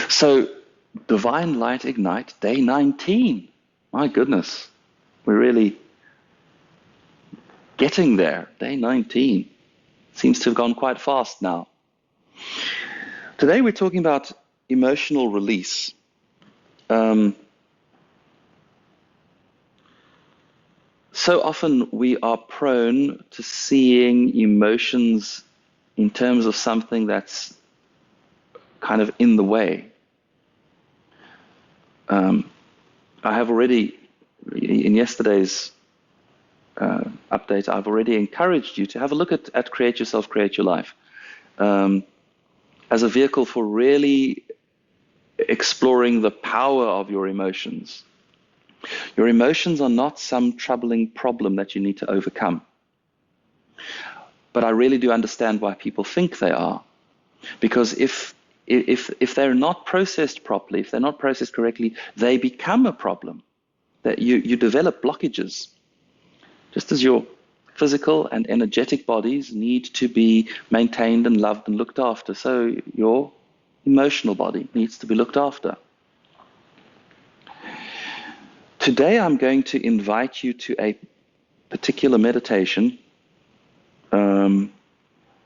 So, Divine Light Ignite, day 19. My goodness, we're really getting there. Day 19. Seems to have gone quite fast now. Today we're talking about emotional release. So often we are prone to seeing emotions in terms of something that's kind of in the way. I have already, in yesterday's update, I've already encouraged you to have a look at Create Yourself, Create Your Life as a vehicle for really exploring the power of your emotions. Your emotions are not some troubling problem that you need to overcome. But I really do understand why people think they are. Because if they're not processed properly, if they're not processed correctly, they become a problem. That you develop blockages. Just as your physical and energetic bodies need to be maintained and loved and looked after, so your emotional body needs to be looked after. Today I'm going to invite you to a particular meditation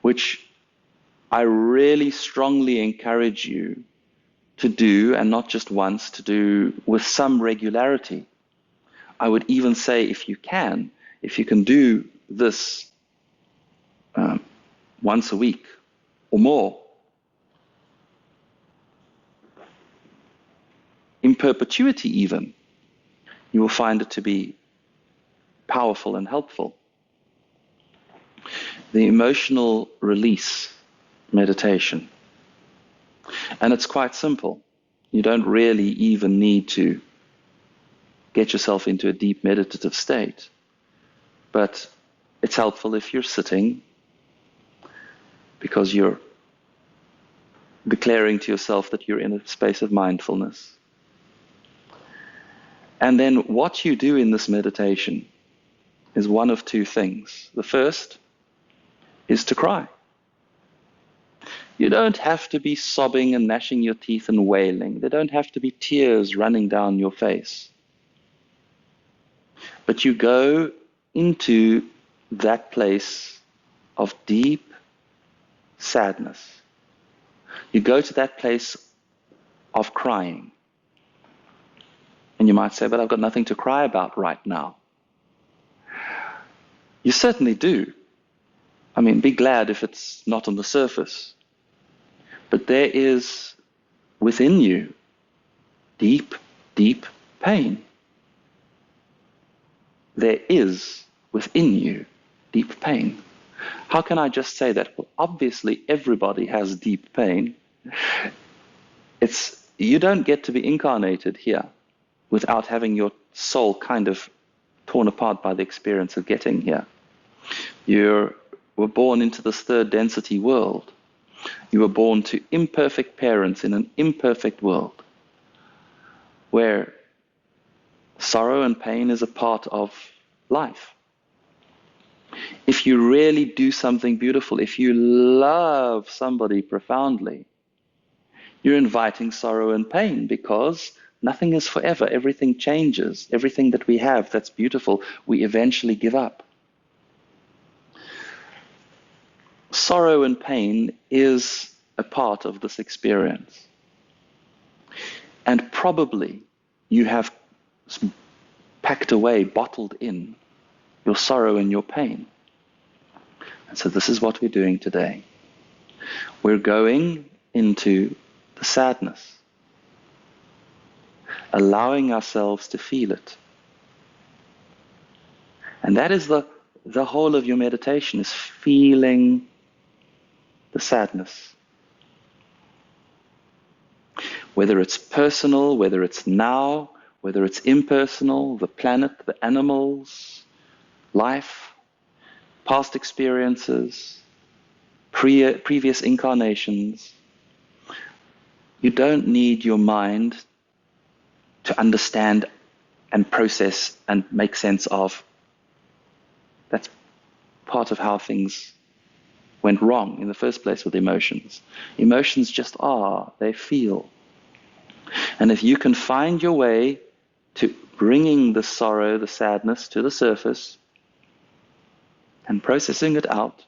which I really strongly encourage you to do, and not just once, to do with some regularity. I would even say if you can do this once a week or more, in perpetuity even, you will find it to be powerful and helpful. The emotional release meditation. And it's quite simple. You don't really even need to get yourself into a deep meditative state. But it's helpful if you're sitting, because you're declaring to yourself that you're in a space of mindfulness. And then what you do in this meditation is one of two things. The first is to cry. You don't have to be sobbing and gnashing your teeth and wailing. There don't have to be tears running down your face. But you go into that place of deep sadness. You go to that place of crying. And you might say, but I've got nothing to cry about right now. You certainly do. I mean, be glad if it's not on the surface. But there is within you deep, deep pain. There is within you deep pain. How can I just say that? Well, obviously everybody has deep pain. You don't get to be incarnated here without having your soul kind of torn apart by the experience of getting here. You were born into this third density world. You were born to imperfect parents in an imperfect world where sorrow and pain is a part of life. If you really do something beautiful, if you love somebody profoundly, you're inviting sorrow and pain, because nothing is forever. Everything changes. Everything that we have that's beautiful, we eventually give up. Sorrow and pain is a part of this experience. And probably you have packed away, bottled in your sorrow and your pain. And so this is what we're doing today. We're going into the sadness, allowing ourselves to feel it. And that is the whole of your meditation, is feeling the sadness. Whether it's personal, whether it's now, whether it's impersonal, the planet, the animals, life, past experiences, previous incarnations. You don't need your mind to understand and process and make sense of. That's part of how things went wrong in the first place with emotions. Emotions just are, they feel. And if you can find your way to bringing the sorrow, the sadness to the surface and processing it out,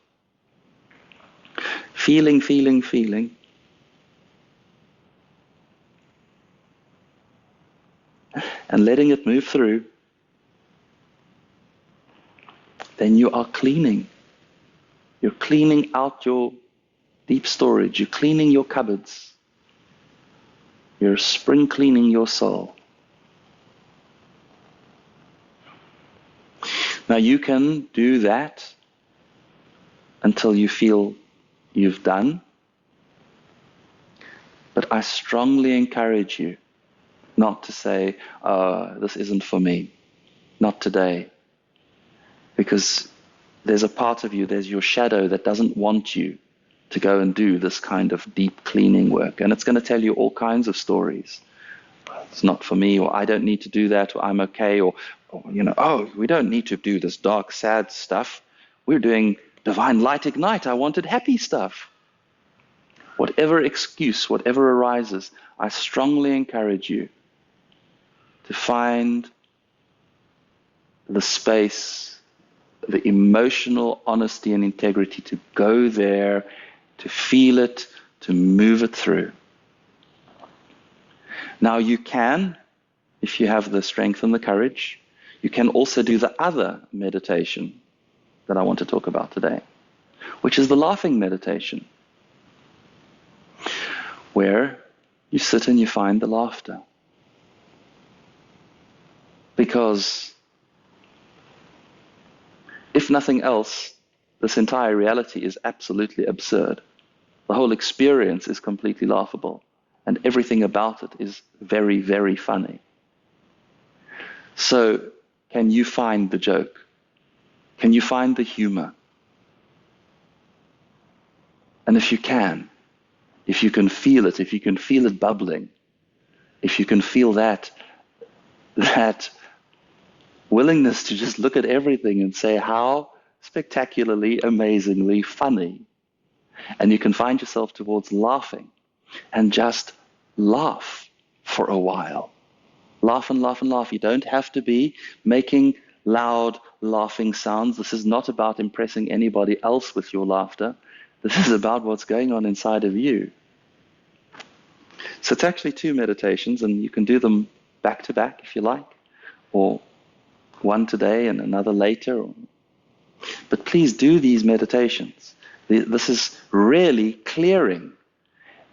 feeling, feeling, feeling, and letting it move through, then you are cleaning. You're cleaning out your deep storage. You're cleaning your cupboards. You're spring cleaning your soul. Now you can do that until you feel you've done. But I strongly encourage you not to say, this isn't for me. Not today. Because there's a part of you, there's your shadow that doesn't want you to go and do this kind of deep cleaning work. And it's going to tell you all kinds of stories. It's not for me, or I don't need to do that, or I'm okay, or we don't need to do this dark, sad stuff. We're doing Divine Light Ignite. I wanted happy stuff. Whatever excuse, whatever arises, I strongly encourage you to find the space, the emotional honesty and integrity to go there, to feel it, to move it through. Now you can, if you have the strength and the courage, you can also do the other meditation that I want to talk about today, which is the laughing meditation, where you sit and you find the laughter. Because if nothing else, this entire reality is absolutely absurd. The whole experience is completely laughable, and everything about it is very, very funny. So, can you find the joke? Can you find the humor? And if you can feel it, if you can feel it bubbling, if you can feel that willingness to just look at everything and say how spectacularly, amazingly funny, and you can find yourself towards laughing, and just laugh for a while. Laugh and laugh and laugh. You don't have to be making loud laughing sounds. This is not about impressing anybody else with your laughter. This is about what's going on inside of you. So it's actually 2 meditations, and you can do them back to back if you like, or one today and another later. But please do these meditations. This is really clearing.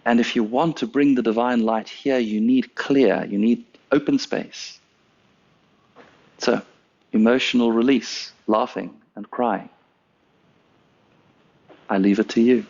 And if you want to bring the divine light here, you need clear, you need open space. So, emotional release, laughing and crying. I leave it to you.